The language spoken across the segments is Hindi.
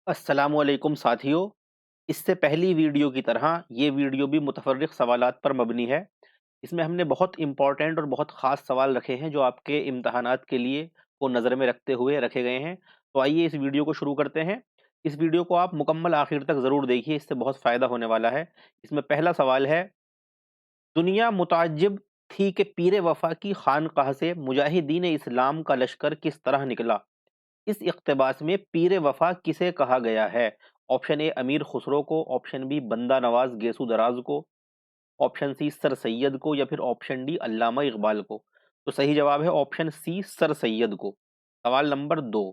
अस्सलामुअलैकुम साथियों। इससे पहली वीडियो की तरह ये वीडियो भी मुतफर्रिक़ सवालात पर मबनी है। इसमें हमने बहुत इम्पोर्टेंट और बहुत ख़ास सवाल रखे हैं जो आपके इम्तहानात के लिए को नज़र में रखते हुए रखे गए हैं। तो आइए इस वीडियो को शुरू करते हैं। इस वीडियो को आप मुकम्मल आखिर तक ज़रूर देखिए, इससे बहुत फ़ायदा होने वाला है। इसमें पहला सवाल है, दुनिया मुताज्जिब थी कि पीर वफ़ा की खानकाह से मुजाहिदीन इस्लाम का लश्कर किस तरह निकला? इस इक़्तिबास में पीर वफ़ा किसे कहा गया है? ऑप्शन ए अमीर खुसरो को, ऑप्शन बी बंदा नवाज़ गेसु दराज को, ऑप्शन सी सर सैयद को या फिर ऑप्शन डी अल्लामा इक़बाल को। तो सही जवाब है ऑप्शन सी सर सैयद को। सवाल नंबर 2,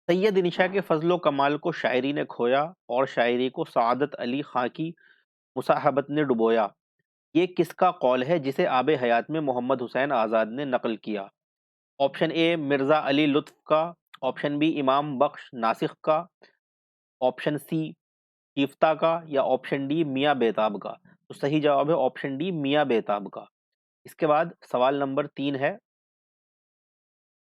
सैयद निशा के फ़ज़्ल-ओ कमाल को शायरी ने खोया और शायरी को सआदत अली खां की मुसाहबत ने डुबोया। ये किसका कौल है जिसे आब हयात में मोहम्मद हुसैन आज़ाद ने नक़ल किया? ऑप्शन ए मिर्ज़ा अली लुत्फ़ का, ऑप्शन बी इमाम बख्श नासिख का, ऑप्शन सी इफ्ता का या ऑप्शन डी मियाँ बेताब का। तो सही जवाब है ऑप्शन डी मियाँ बेताब का। इसके बाद सवाल नंबर 3 है,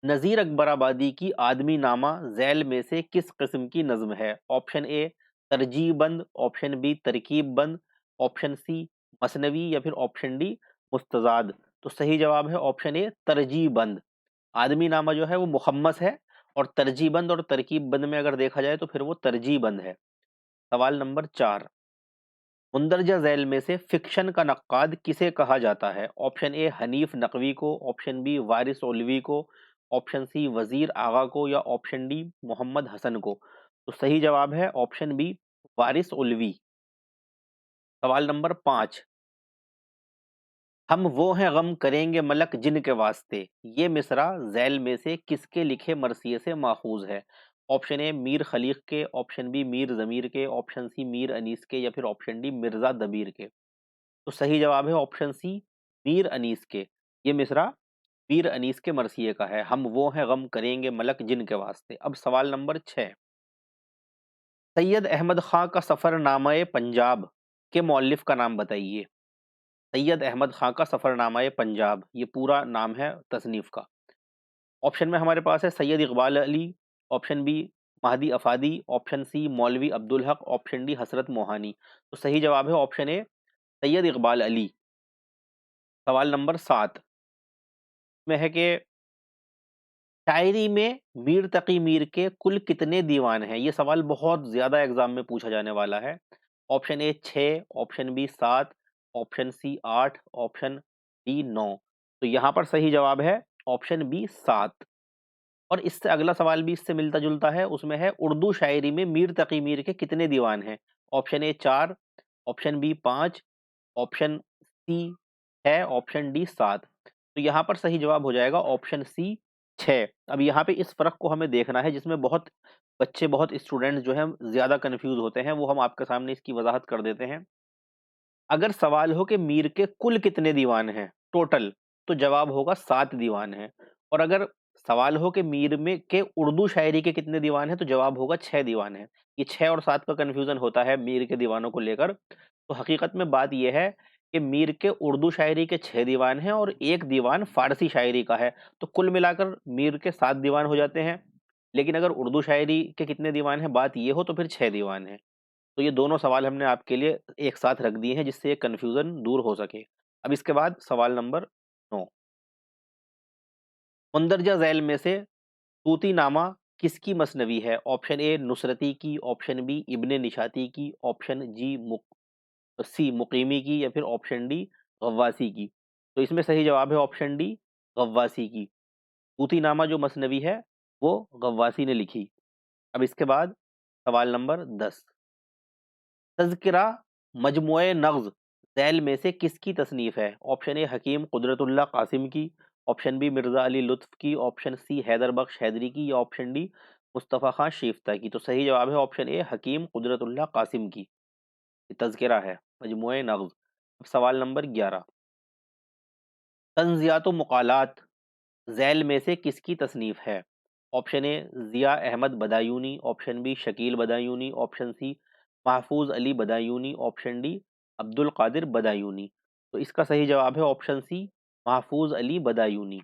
नज़ीर अकबराबादी की आदमी नामा ज़ैल में से किस किस्म की नज़्म है? ऑप्शन ए तरजीह बंद, ऑप्शन बी तरकीब बंद, ऑप्शन सी मसनवी या फिर ऑप्शन डी मुस्तज़ाद। तो सही जवाब है ऑप्शन ए तरजीह बंद। आदमी नामा जो है वो मुखम्मस है और तरजीह बंद और तरकीब बंद में अगर देखा जाए तो फिर वो तरजीह बंद है। सवाल नंबर 4, मुंदरजा ज़ैल में से फ़िक्शन का नक्काद किसे कहा जाता है? ऑप्शन ए हनीफ नकवी को, ऑप्शन बी वारिस ओलवी को, ऑप्शन सी वज़ीर आगा को या ऑप्शन डी मोहम्मद हसन को। तो सही जवाब है ऑप्शन बी वारिस ओलवी। सवाल नंबर 5, हम वो हैं गम करेंगे मलक जिनके वास्ते, ये मिसरा ज़ैल में से किसके लिखे मरसिये से माखूज़ है? ऑप्शन ए मीर खलीक के, ऑप्शन बी मीर ज़मीर के, ऑप्शन सी मीर अनीस के या फिर ऑप्शन डी मिर्ज़ा दबीर के। तो सही जवाब है ऑप्शन सी मीर अनीस के। ये मिसरा मीर अनीस के मरसिये का है, हम वो हैं गम करेंगे मलक जिनके वास्ते। अब सवाल नंबर 6, सैयद अहमद खां का सफ़रनामा-ए पंजाब के मौलिफ का नाम बताइए। सैयद अहमद खां का सफ़रनामा-ए पंजाब, ये पूरा नाम है तसनीफ़ का। ऑप्शन में हमारे पास है Syed Iqbal Ali, option B Mahdi Afadi, option C Maulvi Abdul हक, ऑप्शन डी हसरत मोहानी। तो सही जवाब है ऑप्शन ए सैयद इकबाल अली। सवाल नंबर 7 में है कि शायरी में मीर तकी मीर के कुल कितने दीवान हैं? ये सवाल बहुत ज़्यादा एग्ज़ाम में पूछा जाने वाला है। Option A 6, option B 7, option C 8, option D 9। तो यहाँ पर सही जवाब है ऑप्शन बी 7। और इससे अगला सवाल भी इससे मिलता-जुलता है, उसमें है उर्दू शायरी में मीर तकी मीर के कितने दीवान हैं? Option A 4, option B 5, option C 6, option D 7। तो यहाँ पर सही जवाब हो जाएगा ऑप्शन सी 6। अब यहाँ पे इस फ़र्क को हमें देखना है जिसमें बहुत बच्चे, बहुत स्टूडेंट्स जो हैं ज़्यादा कन्फ्यूज़ होते हैं, वो हम आपके सामने इसकी वज़ाहत कर देते हैं। अगर सवाल हो कि मीर के कुल कितने दीवान हैं टोटल, तो जवाब होगा 7 दीवान हैं। और अगर सवाल हो कि मीर में के उर्दू शायरी के कितने दीवान हैं, तो जवाब होगा 6 दीवान हैं। ये 6 और 7 का कन्फ्यूज़न होता है मीर के दीवानों को लेकर। तो हकीकत में बात ये है कि मीर के उर्दू शायरी के 6 दीवान हैं और 1 दीवान फ़ारसी शायरी का है। तो कुल मिलाकर मीर के 7 दीवान हो जाते हैं। लेकिन अगर उर्दू शायरी के कितने दीवान हैं, बात ये हो तो फिर 6 दीवान हैं। तो ये दोनों सवाल हमने आपके लिए एक साथ रख दिए हैं जिससे ये कन्फ्यूज़न दूर हो सके। अब इसके बाद सवाल नंबर 9, मुंदरजा ज़ैल में से तूतीनामा किसकी मसनवी है? ऑप्शन ए नुसरती की, ऑप्शन बी इब्ने निशाती की, ऑप्शन सी मुकीमी की या फिर ऑप्शन डी गव्वासी की। तो इसमें सही जवाब है ऑप्शन डी गव्वासी की। तूतीनामा जो मसनवी है वो गव्वासी ने लिखी। अब इसके बाद सवाल नंबर 10, तज़किरा मजमूए नग़्ज़ ज़ैल में से किसकी तसनीफ़ है? ऑप्शन ए हकीम कुदरतुल्लाह कासिम की, ऑप्शन बी मिर्ज़ा अली लुत्फ़ की, ऑप्शन सी हैदर बख्श हैदरी की या ऑप्शन डी मुस्तफ़ा खां शिफ्ता की। तो सही जवाब है ऑप्शन ए हकीम कुदरतुल्लाह कासिम की। ये तज़किरा है मजमूए नग़्ज़। अब सवाल नंबर 11, तन्ज़ियात व मक़ालात ज़ैल में से किसकी तसनीफ़ है? Option A Zia Ahmad Badayuni, option B Shakeel Badayuni, option C Mahfooz Ali Badayuni, option D Abdul Qadir Badayuni. तो इसका सही जवाब है ऑप्शन सी महफूज़ अली बदायूनी।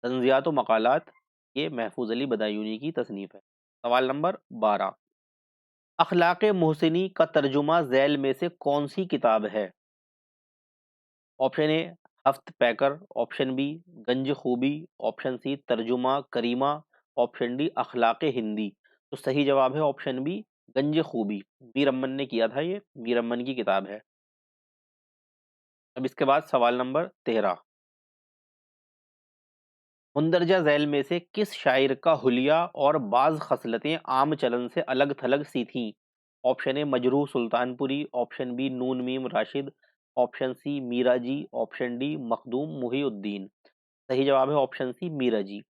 तन्ज़ियात व मक़ालात ये महफूज़ अली बदायूनी की तसनीफ़ है। सवाल नंबर 12, अखलाक़ मोहसिनी का तर्जुमा ज़ैल में से कौन सी किताब है? Option A Haft Paikar, option B Ganj Khubi, option C Tarjuma Karima, option D Akhlaq Hindi. तो सही जवाब है ऑप्शन बी गंज खूबी। मीर अमन ने किया था, ये मीर अमन की किताब है। अब इसके बाद सवाल नंबर 13, मुंदरजा झैल में से किस शायर का हुलिया और बाज़ खसलतें आम चलन से अलग-थलग सी थीं? Option A Majrooh Sultanpuri, option B Noon Meem Rashid, option C Meera ji, option D Makhdoom Mohiuddin. सही जवाब है ऑप्शन सी मीरा जी।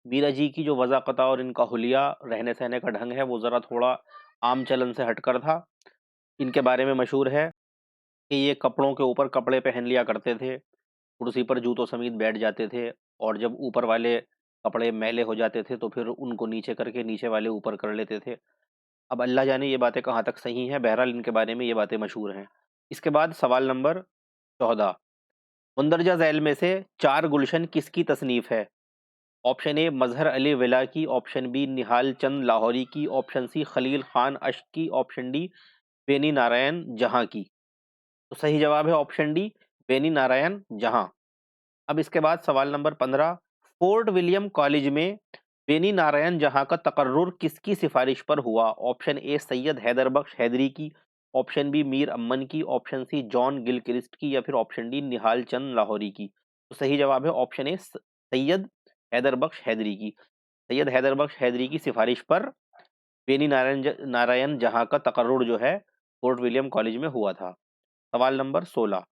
मीरा जी की जो वज़ाक़त और इनका हुलिया, रहने-सहने का ढंग है, वो ज़रा थोड़ा आम चलन से हटकर था। इनके बारे में मशहूर है कि ये कपड़ों के ऊपर कपड़े पहन लिया करते थे, कुर्सी पर जूतों समेत बैठ जाते थे, और जब ऊपर वाले कपड़े मैले हो जाते थे तो फिर उनको नीचे करके नीचे वाले ऊपर कर लेते थे। अब अल्लाह जाने ये बातें कहाँ तक सही हैं, बहरहाल इनके बारे में ये बातें मशहूर हैं। इसके बाद सवाल नंबर 14, मुंदरजा झैल में से चार गुलशन किसकी तसनीफ़ है? ऑप्शन ए मजहर अली विला की, ऑप्शन बी निहाल चंद लाहौरी की, ऑप्शन सी खलील खान अश्क की, ऑप्शन डी बेनी नारायण जहां की। तो सही जवाब है ऑप्शन डी बेनी नारायण जहां। अब इसके बाद सवाल नंबर 15, फोर्ट विलियम कॉलेज में बेनी नारायण जहां का तकर्रुर किसकी सिफारिश पर हुआ? ऑप्शन ए सैयद हैदर बख्श हैदरी की, ऑप्शन बी मीर अम्मन की, ऑप्शन सी जॉन गिलक्रिस्ट की, या फिर ऑप्शन डी निहाल चंद लाहौरी की। तो सही जवाब है ऑप्शन ए सैयद हैदर बख्श हैदरी की। सैयद हैदर बख्श हैदरी की सिफारिश पर बेनी नारायण जहां का तकर्रुर जो है फोर्ट विलियम कॉलेज में हुआ था। सवाल नंबर 16,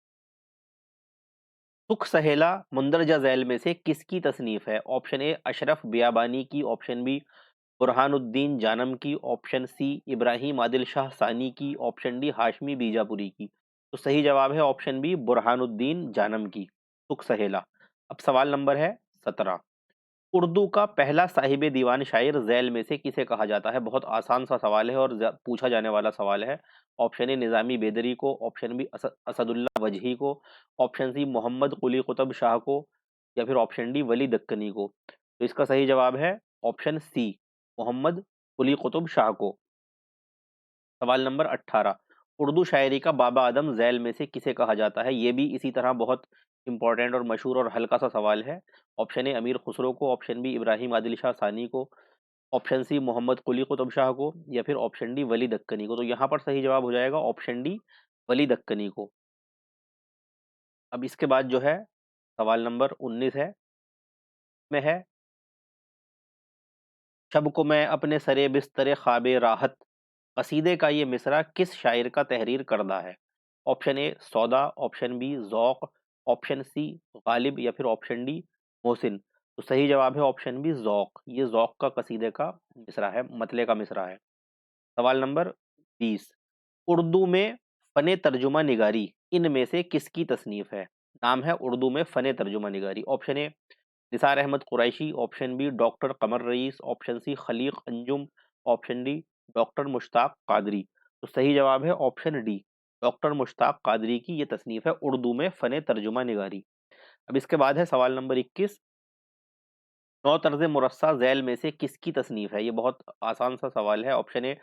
सुख सहेला मुंदरजा झैल में से किसकी तसनीफ है? ऑप्शन ए अशरफ बियाबानी की, ऑप्शन बी बुरहानुद्दीन जानम की, ऑप्शन सी इब्राहिम आदिल शाह सानी की, ऑप्शन डी हाशमी बीजापुरी की। तो सही जवाब है ऑप्शन बी बुरहानुद्दीन जानम की, सुख सहेला। अब सवाल नंबर है 17, उर्दू का पहला साहिब दीवान शायर झैल में से किसे कहा जाता है? बहुत आसान सा सवाल है और पूछा जाने वाला सवाल है। ऑप्शन ए निज़ामी बेदरी को, ऑप्शन बी असदुल्ला वजही को, ऑप्शन सी मोहम्मद कुली कुतुब शाह को, या फिर ऑप्शन डी वली दक्कनी को। तो इसका सही जवाब है ऑप्शन सी मोहम्मद कुली कुतुब शाह को। सवाल नंबर 18, उर्दू शायरी का बाबा आदम झैल में से किसे कहा जाता है? ये भी इसी तरह बहुत इंपॉर्टेंट और मशहूर और हल्का सा सवाल है। ऑप्शन ए अमीर खुसरो को, ऑप्शन बी इब्राहिम आदिल शाह सानी को, ऑप्शन सी मोहम्मद कुली कुतुब शाह को, या फिर ऑप्शन डी वली दक्कनी को। तो यहाँ पर सही जवाब हो जाएगा ऑप्शन डी वली दक्कनी को। अब इसके बाद जो है सवाल नंबर 19 है, में है शब को मैं अपने सरे बिस्तर ख्वाबे राहत, कसीदे का ये मिसरा किस शायर का तहरीर करदा है? Option A Sauda, option B Zauq, option C Ghalib, या फिर ऑप्शन डी मोहसिन। तो सही जवाब है ऑप्शन बी ज़ौक़। ये ज़ौक़ का कसीदे का मिसरा है, मतले का मिसरा है। सवाल नंबर 20, उर्दू में फ़ने तर्जुमा निगारी इनमें से किसकी तसनीफ़ है? नाम है उर्दू में फ़ने तर्जुमा निगारी। Option A Nisar Ahmad Qureshi, option B doctor Qamar Rais, option C Khaliq Anjum, option D doctor Mushtaq Qadri. तो सही जवाब है option D doctor Mushtaq Qadri की ये तसनीफ है उर्दू में फ़ने तर्जुमा निगारी। अब इसके बाद है सवाल नंबर 21, नौ तर्ज मुरस्सा झैल में से किसकी तसनीफ है? ये बहुत आसान सा सवाल है। ऑप्शन ए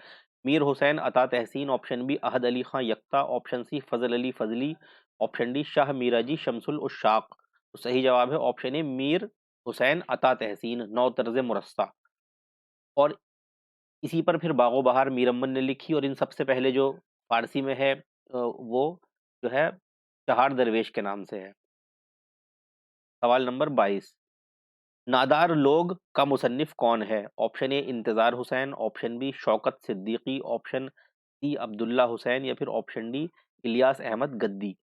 मीर हुसैन अता तहसीन, ऑप्शन बी अहद अली खां यक्ता, ऑप्शन सी फजल अली फजली, ऑप्शन डी शाह मीराजी शमसुल उशाक। तो सही जवाब है ऑप्शन ए मीर हुसैन अता तहसीन, नौ तर्ज मुरस्सा। और इसी पर फिर बागो बहार मीर अमन ने लिखी, और इन सबसे पहले जो फारसी में है वो जो है चहार दरवेश के नाम से है। सवाल नंबर 22, नादार लोग का मुसन्निफ कौन है? Option A Intizar Hussain, option B Shaukat Siddiqui, option C Abdullah Hussain, या फिर ऑप्शन डी इलियास अहमद गद्दी।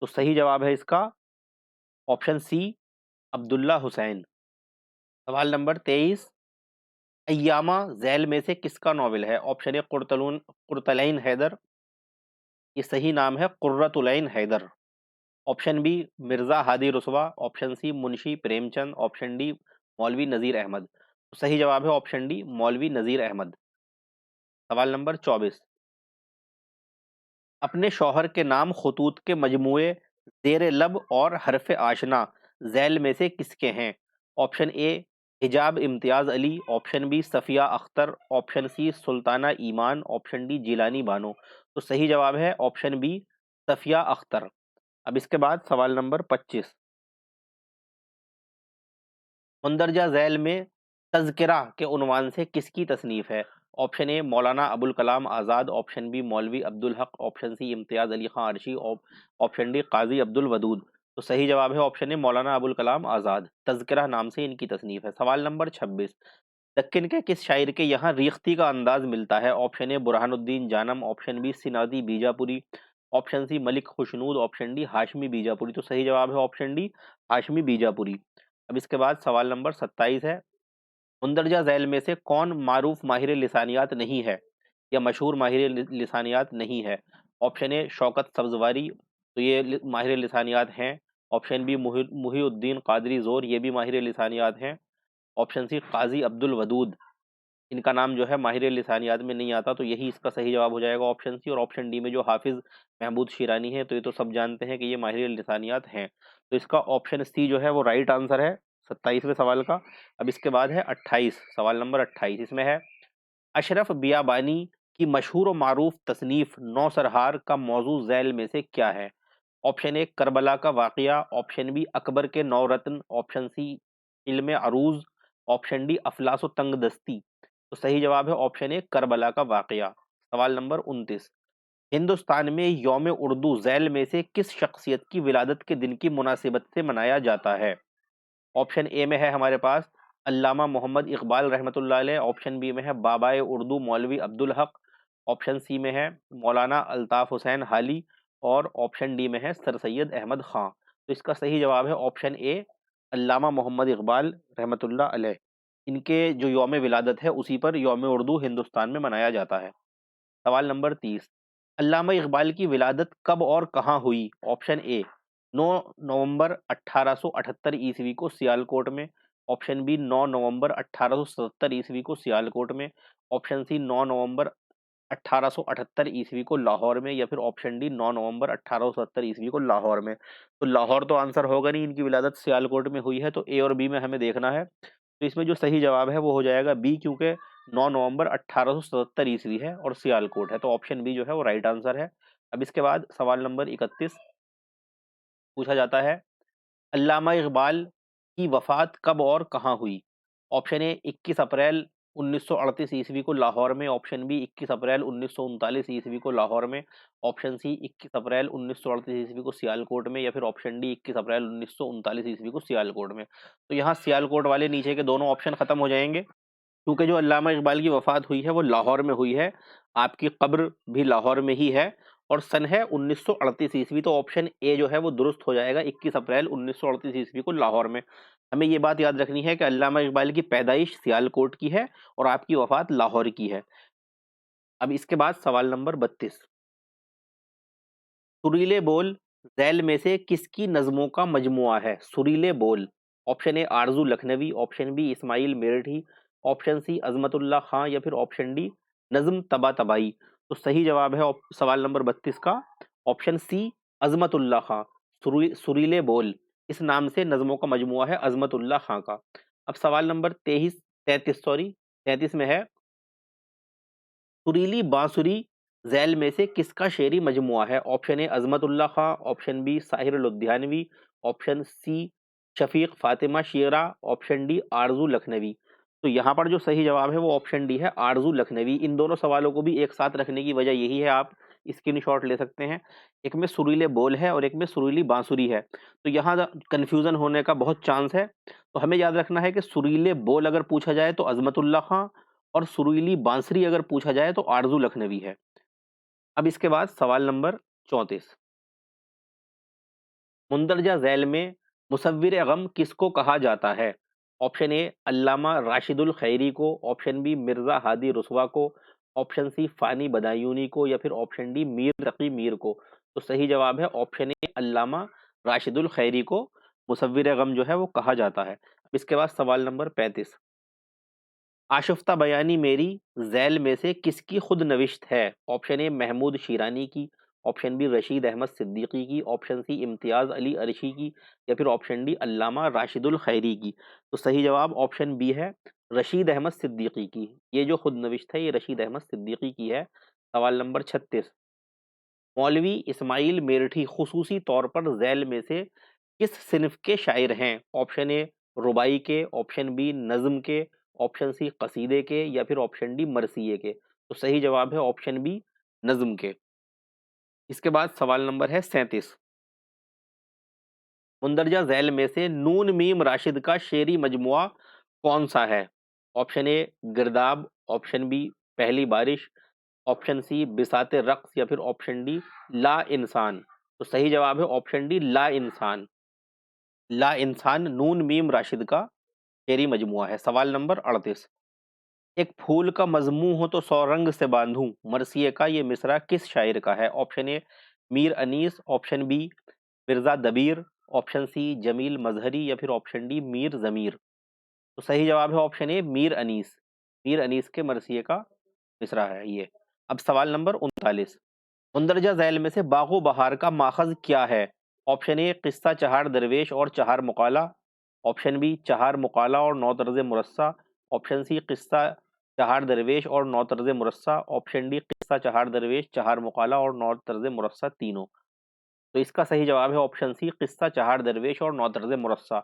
तो सही जवाब है इसका ऑप्शन सी अब्दुल्ला हुसैन। सवाल नंबर 23, अय्यामा झैल में से किसका नॉवेल है? ऑप्शन ए कुर्तलैन हैदर, ये सही नाम है Qurratulain Haider, option B Mirza Hadi Ruswa, option C Munshi Premchand, option D Maulvi Nazir Ahmad. तो सही जवाब है ऑप्शन डी मौलवी नजीर अहमद। सवाल नंबर 24, अपने शौहर के नाम खतूत के मजमूए जेर लब और हरफ आशना झैल में से किसके हैं? Option A Hijab Imtiaz Ali, option B Safia Akhtar, option C Sultana Iman, option D Jilani Bano. तो सही जवाब है ऑप्शन बी सफिया अख्तर। अब इसके बाद सवाल नंबर 25, मुंदरजा झैल में तज़किरा के उन्वान से किसकी तसनीफ है? ऑप्शन ए मौलाना अबुल कलाम आज़ाद, ऑप्शन बी मौलवी अब्दुल हक, ऑप्शन सी इम्तियाज अली खां अर्शी, ऑप्शन डी काजी अब्दुल वदूद। तो सही जवाब है ऑप्शन ए मौलाना अबुल कलाम आज़ाद। तज़किरा नाम से इनकी तसनीफ है। सवाल नंबर 26, दक्कन के किस शायर के यहाँ रेख्ती का अंदाज मिलता है? Option A Burhanuddin Janam, option B Sinadi Bijapuri, option C Malik Khushnood, option D Hashmi Bijapuri. तो सही जवाब है ऑप्शन डी हाशमी बीजापुरी। अब इसके बाद सवाल नंबर 27 है, मुंदरजा झैल में से कौन मारूफ माहिर लिसानियात नहीं है या मशहूर माहिर लिसानियात नहीं है? ऑप्शन ए शौकत सब्जवारी, तो ये माहिर लिसानियात हैं। ऑप्शन बी मुहीउद्दीन कादरी जोर, ये भी माहिर लिसानियात हैं। ऑप्शन सी काजी अब्दुल वदूद, इनका नाम जो है माहिर लिसानियात में नहीं आता, तो यही इसका सही जवाब हो जाएगा ऑप्शन सी। और ऑप्शन डी में जो हाफिज महमूद शिरानी है, तो ये तो सब जानते हैं कि ये माहिर लिसानियात हैं। तो इसका ऑप्शन सी जो है वो राइट आंसर है 27वें सवाल का। अब इसके बाद है 28, सवाल नंबर 28, इसमें है अशरफ बियाबानी की मशहूर और मारूफ तसनीफ नौसरहार का मौजू झैल में से क्या है? ऑप्शन ए करबला का वाकया, ऑप्शन बी अकबर के नौरत्न, ऑप्शन सी इल्म अरूज, ऑप्शन डी अफलास व तंग दस्ती। तो सही जवाब है ऑप्शन ए करबला का वाकया। सवाल नंबर 29, हिंदुस्तान में यौम उर्दू झैल में से किस शख्सियत की विलादत के दिन की मुनासिबत से मनाया जाता है? ऑप्शन ए में है हमारे पास अल्लामा मोहम्मद इकबाल रहमतुल्लाह अलैह, ऑप्शन बी में है बाबाए उर्दू मौलवी अब्दुल हक, ऑप्शन सी में है मौलाना अल्ताफ हुसैन हाली, और ऑप्शन डी में है सर सैयद अहमद खां। तो इसका सही जवाब है ऑप्शन ए अल्लामा मोहम्मद इकबाल रहमतुल्लाह अलैह। इनके जो यौम विलादत है उसी पर यौम उर्दू हिंदुस्तान में मनाया जाता है। सवाल नंबर 30, अल्लामा इकबाल की विलादत कब और कहाँ हुई? ऑप्शन ए 9 नवंबर 1878 ईस्वी को सियालकोट में, ऑप्शन बी 9 नवंबर 1877 ईस्वी को सियालकोट में, ऑप्शन सी 9 नवंबर 1878 ईस्वी को लाहौर में, या फिर ऑप्शन डी 9 नवंबर 1870 ईस्वी को लाहौर में। तो लाहौर तो आंसर होगा नहीं, इनकी विलादत सियालकोट में हुई है, तो ए और बी में हमें देखना है। तो इसमें जो सही जवाब है वो हो जाएगा बी, क्योंकि 9 नवंबर 1877 ईस्वी है और सियालकोट है, तो ऑप्शन बी जो है वो राइट आंसर है। अब इसके बाद सवाल नंबर 31 पूछा जाता है, अल्लामा इकबाल की वफ़ात कब और कहाँ हुई? ऑप्शन ए 21 अप्रैल 1938 ईस्वी को लाहौर में, ऑप्शन बी 21 अप्रैल 1939 ईस्वी को लाहौर में, ऑप्शन सी 21 अप्रैल 1938 ईस्वी को सियालकोट में, या फिर ऑप्शन डी 21 अप्रैल 1939 ईस्वी को सियालकोट में। तो यहाँ सियालकोट वाले नीचे के दोनों ऑप्शन खत्म हो जाएंगे, क्योंकि जो अल्लामा इकबाल की वफ़ात हुई है वो लाहौर में हुई है, आपकी कब्र भी लाहौर में ही है, और सन है 1938 ईस्वी। तो ऑप्शन ए जो है वो दुरुस्त हो जाएगा, 21 अप्रैल 1938 ईस्वी को लाहौर में। हमें ये बात याद रखनी है कि अल्लामा इकबाल की पैदाइश सियालकोट की है और आपकी वफ़ात लाहौर की है। अब इसके बाद सवाल नंबर 32, सुरीले बोल झैल में से किसकी नज़मों का मजमुआ है? सुरीले बोल, option A Arzoo Lakhnavi, option B Ismail Merathi, option C Azmatullah Khan, या फिर ऑप्शन डी नज़म तबा तबाई। तो सही जवाब है सवाल नंबर 32 का ऑप्शन सी अजमतुल्लाह खां। सुरीले बोल इस नाम से नज़मों का मजमुआ है अजमतुल्लाह खां का। अब सवाल नंबर 33 में है, सुरीली बांसुरी झैल में से किसका शेरी मजमुआ है? Option A Azmatullah Khan, option B Sahir Ludhianvi, option C Shafiq Fatima Shera, option D Arzoo Lakhnavi. तो यहाँ पर जो सही जवाब है वो ऑप्शन डी है आरजू लखनवी। इन दोनों सवालों को भी एक साथ रखने की वजह यही है, आप स्क्रीनशॉट ले सकते हैं। एक में सुरीले बोल है और एक में सुरीली बांसुरी है, तो यहाँ कन्फ्यूजन होने का बहुत चांस है। तो हमें याद रखना है कि सुरीले बोल अगर पूछा जाए तो अजमतुल्लाह खां, और सुरीली बांसुरी अगर पूछा जाए तो आरजू लखनवी है। अब इसके बाद सवाल नंबर 34, मुंदरजा झैल में मुसव्विर गम किसको कहा जाता है? ऑप्शन ए अल्लामा राशिदुल खैरी को, ऑप्शन बी मिर्जा हादी रुस्वा को, ऑप्शन सी फानी बदायूनी को, या फिर ऑप्शन डी मीर तकी मीर को। तो सही जवाब है ऑप्शन ए अल्लामा राशिदुल खैरी को मुसव्विर गम जो है वो कहा जाता है। अब इसके बाद सवाल नंबर 35, आशुफ्ता बयानी मेरी झैल में से किसकी खुद नविश्त है? ऑप्शन ए महमूद शिरानी की, ऑप्शन बी रशीद अहमद सिद्दीकी की, ऑप्शन सी इम्तियाज अली अरशी की, या फिर ऑप्शन डी अल्लामा राशिदुल खैरी की। तो सही जवाब ऑप्शन बी है रशीद अहमद सिद्दीकी की। ये जो खुद नविश्त है ये रशीद अहमद सिद्दीकी की है। सवाल नंबर 36, मौलवी इस्माइल मेरठी खुसूसी तौर पर झैल में से किस सिन्फ के शायर हैं? ऑप्शन ए रुबाई के, ऑप्शन बी नज्म के, ऑप्शन सी कसीदे के, या फिर ऑप्शन डी मरसिए के। तो सही जवाब है ऑप्शन बी नज्म के। इसके बाद सवाल नंबर है 37, मुंदरजा झैल में से नून मीम राशिद का शेरी मजमुआ कौन सा है? ऑप्शन ए गिरदाब, ऑप्शन बी पहली बारिश, ऑप्शन सी बिसाते रक्स, या फिर ऑप्शन डी ला इंसान। तो सही जवाब है ऑप्शन डी ला इंसान। ला इंसान नून मीम राशिद का शेरी मजमुआ है। सवाल नंबर 38, एक फूल का मजमू हो तो सौ रंग से बांधूं मरसिए का ये मिसरा किस शायर का है? Option A Mir Anis, option B Mirza Dabir, option C Jameel Mazhari, या फिर ऑप्शन डी मीर जमीर। तो सही जवाब है ऑप्शन ए मीर अनीस। मीर अनीस के मरसिए का मिसरा है ये। अब सवाल नंबर 39, मुंदरजा झैल में से बागो बहार का माखज क्या है? ऑप्शन ए किस्सा चहार दरवेश और चहार मुकाला, ऑप्शन बी चहार मुकाला और नौ तर्ज मुरस्सा, ऑप्शन सी किस्सा चहार दरवेश और नौ तर्ज मुरस्सा, ऑप्शन डी किस्सा चहार दरवेश चहार मुकाला और नौ तर्ज मुरस्सा तीनों। तो इसका सही जवाब है ऑप्शन सी किस्सा चहार दरवेश और नौ तर्ज मुरस्सा।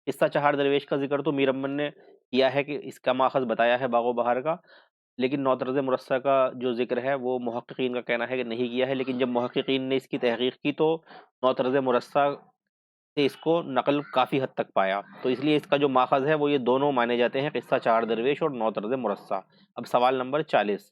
किस्सा चहार दरवेश का जिक्र तो मीर अमन ने किया है कि इसका माखज बताया है बागो बहार का, लेकिन नौ तर्ज मुरस्सा का जो जिक्र है वो मुहक्किकीन का कहना है कि नहीं किया है। लेकिन जब मुहक्किकीन ने इसकी तहकीक की तो नौ तर्ज मुरस्सा से इसको नकल काफ़ी हद तक पाया, तो इसलिए इसका जो माखज है वो ये दोनों माने जाते हैं, किस्सा चार दरवेश और नौ तर्ज मुरस्सा। अब सवाल नंबर 40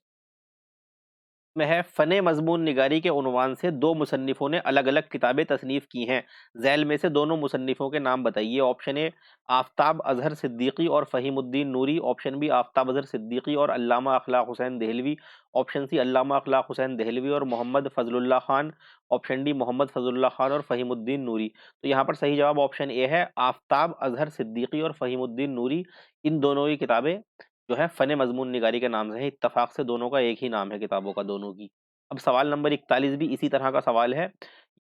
में है, फ़ने मज़मून निगारी के उन्वान से दो मुसन्निफ़ों ने अलग अलग किताबें तसनीफ़ की हैं, झैल में से दोनों मुसन्निफ़ों के नाम बताइए। ऑप्शन ए आफ्ताब अजहर सिद्दीकी और फ़हीमुद्दीन नूरी, ऑप्शन बी आफ्ताब अजहर सिद्दीकी और अल्लामा अखलाक हुसैन दहलवी, ऑप्शन सी अल्लामा अखलाक हुसैन दहलवी और मोहम्मद फ़ज़लुल्लाह खान, ऑप्शन डी मोहम्मद फ़ज़लुल्लाह खान और फ़हीमुद्दीन नूरी। तो यहाँ पर सही जवाब ऑप्शन ए है आफ्ताब अजहर सिद्दीकी और फ़हीमुद्दीन नूरी। इन दोनों की किताबें जो है फ़ने मज़मून निगारी के नाम से है, इत्तफ़ाक़ से दोनों का एक ही नाम है किताबों का दोनों की। अब सवाल नंबर 41 भी इसी तरह का सवाल है।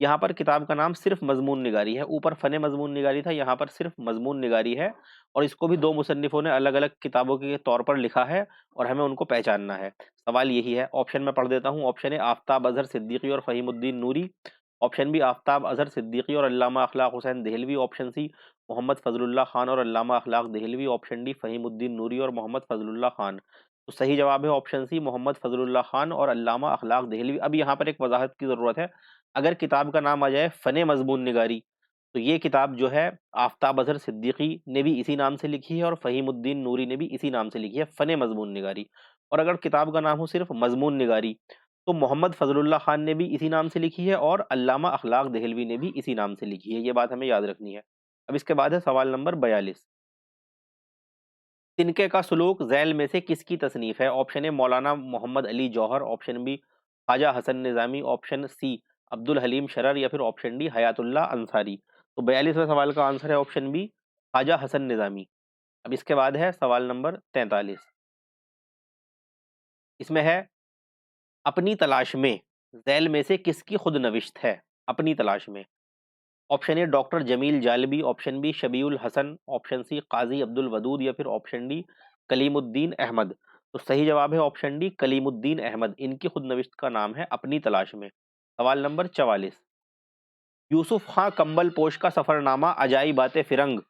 यहाँ पर किताब का नाम सिर्फ़ मज़मून निगारी है, ऊपर फ़ने मज़मून निगारी था, यहाँ पर सिर्फ़ मज़मून निगारी है और इसको भी 2 मुसन्निफ़ों ने अलग-अलग किताबों के तौर पर लिखा है और हमें उनको पहचानना है। सवाल यही है, ऑप्शन मैं पढ़ देता हूँ। ऑप्शन ए आफ्ताब अज़हर सिद्दीकी और फ़हीमुद्दीन नूरी, ऑप्शन बी आफ्ताब अज़हर सिद्दीकी और अल्लामा अखलाक हुसैन दहलवी, ऑप्शन सी मोहम्मद फ़ज़लुल्लाह खान और अल्लामा अखलाक दहलवी, ऑप्शन डी फ़हीमुद्दीन नूरी और मोहम्मद फ़ज़लुल्लाह खान। तो सही जवाब है ऑप्शन सी मोहम्मद फ़ज़लुल्लाह खान और अल्लामा अखलाक दहलवी। अब यहाँ पर एक वज़ाहत की ज़रूरत है, अगर किताब का नाम आ जाए फ़ने मज़मून निगारी, तो ये किताब जो है आफ्ताब अज़हर सिद्दीकी ने भी इसी नाम से लिखी है और फ़हीमुद्दीन नूरी ने भी इसी नाम से लिखी है, फ़ने मज़मून निगारी। और अगर किताब का नाम हो सिर्फ़ मज़मून निगारी, तो मोहम्मद फ़ज़लुल्लाह खान ने भी इसी नाम से लिखी है और अल्लामा अखलाक दहलवी ने भी इसी नाम से लिखी है। ये बात हमें याद रखनी है। अब इसके बाद है सवाल नंबर 42, तिनके का सुलूक झैल में से किसकी तसनीफ़ है? ऑप्शन ए मौलाना मोहम्मद अली जौहर, ऑप्शन बी ख्वाजा हसन निज़ामी, ऑप्शन सी अब्दुल हलीम शरर, या फिर ऑप्शन डी हयातुल्लाह अंसारी। तो 42वें सवाल का आंसर है ऑप्शन बी ख्वाजा हसन निज़ामी। अब इसके बाद है सवाल नंबर 43, इसमें है, अपनी तलाश में झैल में से किसकी खुद नविश्त है? अपनी तलाश में। Option A doctor Jameel Jalibi, option B Shabiul Hasan, option C Qazi Abdul Wadood, या फिर ऑप्शन डी कलीमुद्दीन अहमद। तो सही जवाब है ऑप्शन डी कलीमुद्दीन अहमद। इनकी खुद नविश्त का नाम है अपनी तलाश में। सवाल नंबर 44, यूसुफ खां कंबल पोश का सफरनामा अजाइबाते फिरंग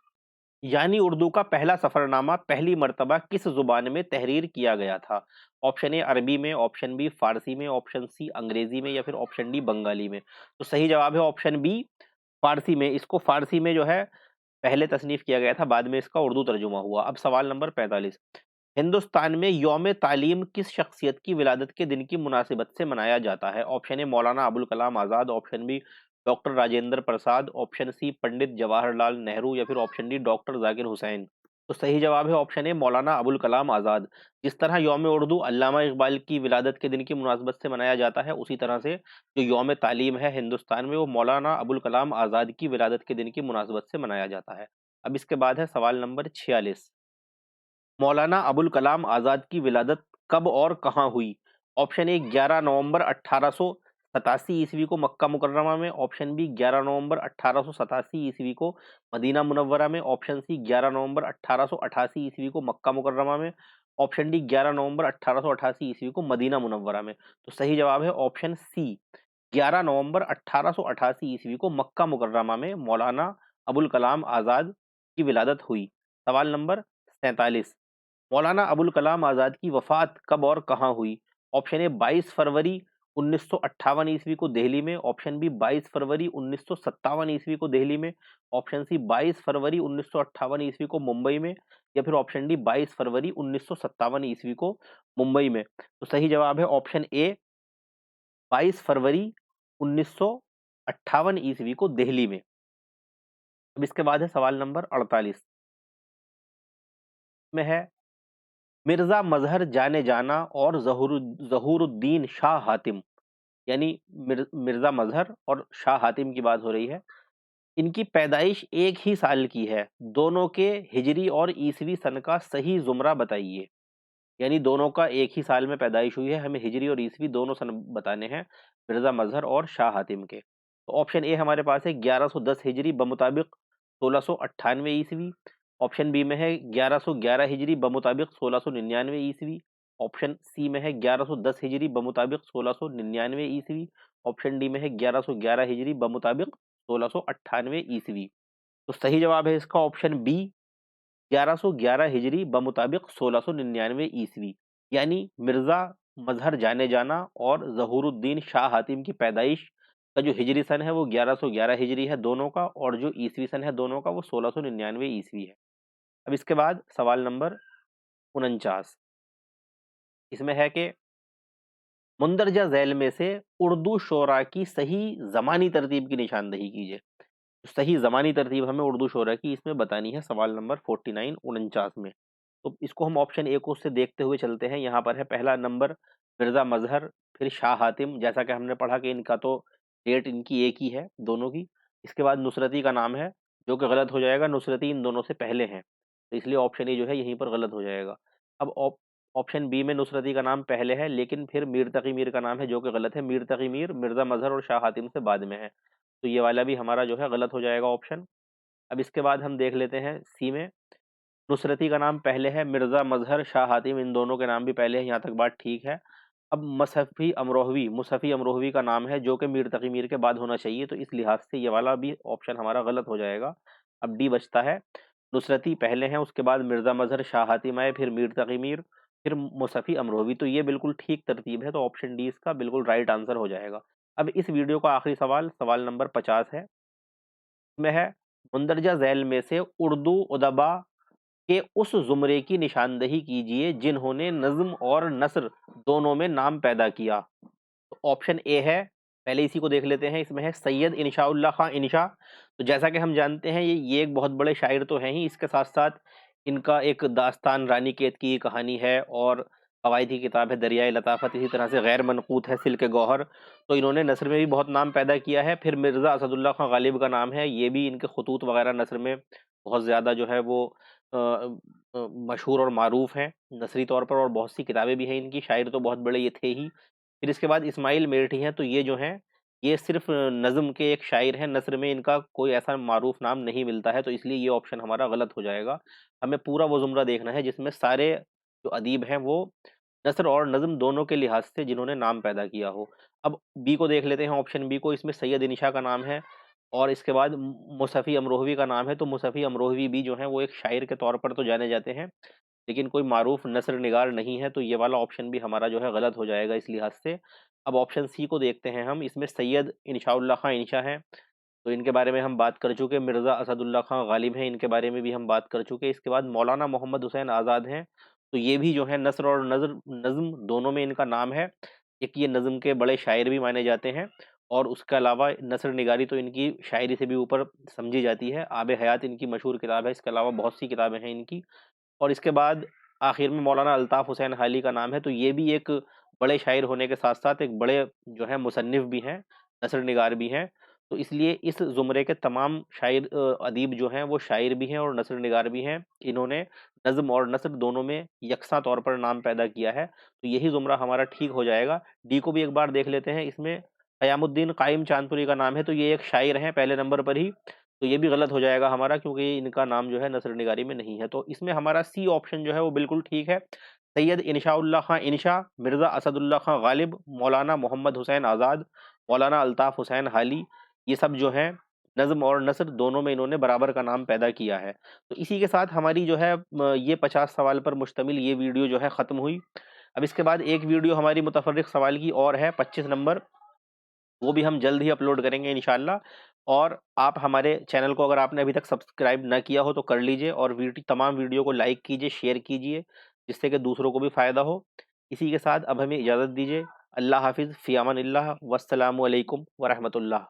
यानी उर्दू का पहला सफरनामा पहली मर्तबा किस जुबान में तहरीर किया गया था? ऑप्शन ए अरबी में, ऑप्शन बी फारसी में, ऑप्शन सी अंग्रेजी में, या फिर ऑप्शन डी बंगाली में। तो सही जवाब है ऑप्शन बी फारसी में। इसको फारसी में जो है पहले तसनीफ किया गया था, बाद में इसका उर्दू तर्जुमा हुआ। अब सवाल नंबर 45, हिंदुस्तान में यौम तालीम किस शख्सियत की विलादत के दिन की मुनासिबत से मनाया जाता है? ऑप्शन ए Maulana Abul Kalam Azad, option B doctor Rajendra Prasad, option C Pandit Jawaharlal Nehru, या फिर option D doctor Zakir Hussain. तो सही जवाब है ऑप्शन ए मौलाना अबुल कलाम आज़ाद। जिस तरह यौम उर्दू अल्लामा इकबाल की विलादत के दिन की मुनासिबत से मनाया जाता है, उसी तरह से जो यौम तालीम है हिंदुस्तान में, वो मौलाना अबुल कलाम आज़ाद की विलादत के दिन की मुनासिबत से मनाया जाता है। अब इसके बाद है सवाल नंबर 46, मौलाना अबुल कलाम आज़ाद की विलादत कब और कहाँ हुई? ऑप्शन ए 11 नवंबर 87 ईस्वी को मक्का मुकर्रमा में, ऑप्शन बी 11 नवंबर 1887 ईस्वी को मदीना मुनव्वरा में, ऑप्शन सी 11 नवंबर 1888 ईस्वी को मक्का मुकर्रमा में, ऑप्शन डी 11 नवंबर 1888 ईस्वी को मदीना मुनव्वरा में। तो सही जवाब है ऑप्शन सी 11 नवंबर 1888 ईस्वी को मक्का मुकर्रमा में मौलाना अबुल कलाम आजाद की विलादत हुई। सवाल नंबर 47, मौलाना अबुल कलाम आजाद की वफात कब और कहां हुई? ऑप्शन ए 22 फरवरी 1958 ईस्वी को दिल्ली में, ऑप्शन बी 22 फरवरी 1957 ईस्वी को दिल्ली में, ऑप्शन सी 22 फरवरी 1958 ईस्वी को मुंबई में, या फिर ऑप्शन डी 22 फरवरी 1957 ईस्वी को मुंबई में। तो सही जवाब है ऑप्शन ए 22 फरवरी 1958 ईस्वी को दिल्ली में। अब इसके बाद है सवाल नंबर 48 में है, मिर्जा मजहर जाने जाना और जहूरुद्दीन शाह हातिम, यानी मिर्जा मजहर और शाह हातिम की बात हो रही है, इनकी पैदाइश एक ही साल की है, दोनों के हिजरी और ईसवी सन का सही जुमरा बताइए। यानी दोनों का एक ही साल में पैदाइश हुई है, हमें हिजरी और ईसवी दोनों सन बताने हैं मिर्जा मजहर और शाह हातिम के। तो ऑप्शन ए हमारे पास है 1110 हिजरी बमुताबिक 1698 ईस्वी, ऑप्शन बी में है 1111 हिजरी बमुताबिक 1699 ईस्वी, ऑप्शन सी में है 1110 हिजरी बमुताबिक 1699 ईस्वी, ऑप्शन डी में है 1111 हिजरी बमुताबिक 1698 ईस्वी। तो सही जवाब है इसका ऑप्शन बी 1111 हिजरी बमुताबिक 1699 ईस्वी, यानी मिर्जा मजहर जाने जाना और जहूरुद्दीन शाह हातिम की पैदाइश का जो हिजरी सन है वो 1111 हिजरी है दोनों का, और जो ईसवी सन है दोनों का वो 1699 ईस्वी है। अब इसके बाद सवाल नंबर 49, इसमें है कि मुंदरजा झैल में से उर्दू शोरा की सही ज़मानी तरतीब की निशानदही कीजिए। तो सही ज़मानी तरतीब हमें उर्दू शोरा की इसमें बतानी है सवाल नंबर 49 49 में। तो इसको हम ऑप्शन ए को से देखते हुए चलते हैं। यहाँ पर है पहला नंबर मिर्ज़ा मजहर, फिर शाह हातिम, जैसा कि हमने पढ़ा कि इनका तो डेट इनकी एक ही है दोनों की। इसके बाद नुसरती का नाम है, जो कि गलत हो जाएगा, नुसरती इन दोनों से पहले हैं, तो इसलिए ऑप्शन ए जो है यहीं पर गलत हो जाएगा। अब ऑप्शन बी में नुसरती का नाम पहले है, लेकिन फिर मीर तकी मीर का नाम है, जो कि गलत है। मीर तकी मीर मिर्ज़ा मजहर और शाह हातिम से बाद में है, तो ये वाला भी हमारा जो है गलत हो जाएगा ऑप्शन। अब इसके बाद हम देख लेते हैं सी में, नुसरती का नाम पहले है, मिर्ज़ा मजहर शाह हातिम इन दोनों के नाम भी पहले हैं, यहाँ तक बात ठीक है। अब मुसफ़ी अमरोहवी का नाम है, जो कि मीर तकी मीर के बाद होना चाहिए, तो इस लिहाज से ये वाला भी ऑप्शन हमारा गलत हो जाएगा। अब डी बचता है, नुसरती पहले हैं, उसके बाद मिर्ज़ा मजहर शाह हातिम आए, फिर मीर तकी मीर, फिर मुसफ़ी अमरोहवी, तो ये बिल्कुल ठीक तरतीब है, तो ऑप्शन डी इसका बिल्कुल राइट आंसर हो जाएगा। अब इस वीडियो का आखिरी सवाल, सवाल नंबर 50 है, में है, मुंदरजा झैल में से उर्दू उदबा के उस ज़ुमरे की निशानदही कीजिए जिन्होंने नज़्म और नस्र दोनों में नाम पैदा किया। तो ऑप्शन ए है, पहले इसी को देख लेते हैं, इसमें है सैयद इंशाउल्लाह खां इंशा। तो जैसा कि हम जानते हैं ये एक बहुत बड़े शायर तो हैं ही, इसके साथ-साथ इनका एक दास्तान रानी कैद की कहानी है, और क़वायद की किताब है दरियाए लताफ़त, इसी तरह से गैर मनक़ूत है सिल्क गौहर। तो इन्होंने नस्र में भी बहुत नाम पैदा किया है। फिर मिर्ज़ा असदुल्ला खां गालिब का नाम है, ये भी इनके ख़ुतूत वग़ैरह नस्र में बहुत ज़्यादा जो है वो मशहूर और मारूफ़ हैं नस्री तौर पर, और बहुत सी किताबें भी हैं इनकी, शायर तो बहुत बड़े ये थे ही। फिर इसके बाद इस्माइल मेरठी हैं, तो ये जो हैं ये सिर्फ़ नज़्म के एक शायर हैं, नस्र में इनका कोई ऐसा मारूफ़ नाम नहीं मिलता है, तो इसलिए ये ऑप्शन हमारा गलत हो जाएगा। हमें पूरा वो ज़ुमरा देखना है जिसमें सारे जो अदीब हैं वो नस्र और नज़्म दोनों के लिहाज से जिन्होंने नाम पैदा किया हो। अब बी को देख लेते हैं, ऑप्शन बी को, इसमें सैयद इंशा का नाम है, और इसके बाद मुसफ़ी अमरोहवी का नाम है, तो मुसफ़ी अमरोहवी भी जो हैं वो एक शायर के तौर पर तो जाने जाते हैं, लेकिन कोई मारूफ़ नस्र निगार नहीं है, तो ये वाला ऑप्शन भी हमारा जो है गलत हो जाएगा इस लिहाज से। अब ऑप्शन सी को देखते हैं हम, इसमें सैयद इंशाउल्लाह खां इंशा हैं, तो इनके बारे में हम बात कर चुके। मिर्ज़ा असदुल्ला खां गालिब हैं, इनके बारे में भी हम बात कर चुके। इसके बाद मौलाना मोहम्मद हुसैन आज़ाद हैं, तो ये भी जो है नस्र और नज़्म दोनों में इनका नाम है। एक ये नज़्म के बड़े शायर भी माने जाते हैं, और उसके अलावा नस्र निगारी तो इनकी शायरी से भी ऊपर समझी जाती है। आब हयात इनकी मशहूर किताब है, इसके अलावा बहुत सी किताबें हैं इनकी। और इसके बाद आखिर में मौलाना अल्ताफ़ हुसैन हाली का नाम है, तो ये भी एक बड़े शायर होने के साथ-साथ एक बड़े जो है मुसन्निफ़ भी हैं, नस्र निगार भी हैं। तो इसलिए इस ज़ुमरे के तमाम शायर अदीब जो हैं वो शायर भी हैं और नस्र निगार भी हैं। इन्होंने नज़्म और नस्र दोनों में यकसा तौर पर नाम पैदा किया है, तो यही ज़ुमरा हमारा ठीक हो जाएगा। डी को भी एक बार देख लेते हैं, इसमें क़यामुद्दीन क़ाइम चाँदपुरी का नाम है, तो ये एक शायर हैं पहले नंबर पर ही, तो ये भी गलत हो जाएगा हमारा क्योंकि इनका नाम जो है नस्र निगारी में नहीं है। तो इसमें हमारा सी ऑप्शन जो है वो बिल्कुल ठीक है। सैयद इंशाउल्लाह खां इंशा, मिर्ज़ा असदुल्लाह खां गालिब, मौलाना मोहम्मद हुसैन आज़ाद, मौलाना अल्ताफ़ हुसैन हाली, ये सब जो हैं नज़्म और नस्र दोनों में इन्होंने बराबर का नाम पैदा किया है। तो इसी के साथ हमारी जो है ये 50 सवाल पर मुश्तमिल ये वीडियो जो है ख़त्म हुई। अब इसके बाद एक वीडियो हमारी मुतफ़र्रिक़ सवाल की और है 25 नंबर, वो भी हम जल्द ही अपलोड करेंगे इंशाअल्लाह। और आप हमारे चैनल को अगर आपने अभी तक सब्सक्राइब ना किया हो तो कर लीजिए और तमाम वीडियो को लाइक कीजिए, शेयर कीजिए, जिससे कि दूसरों को भी फ़ायदा हो। इसी के साथ अब हमें इजाज़त दीजिए। अल्लाह हाफ़िज़, फ़ी अमानिल्लाह, वस्सलामु अलैकुम व रहमतुल्लाह।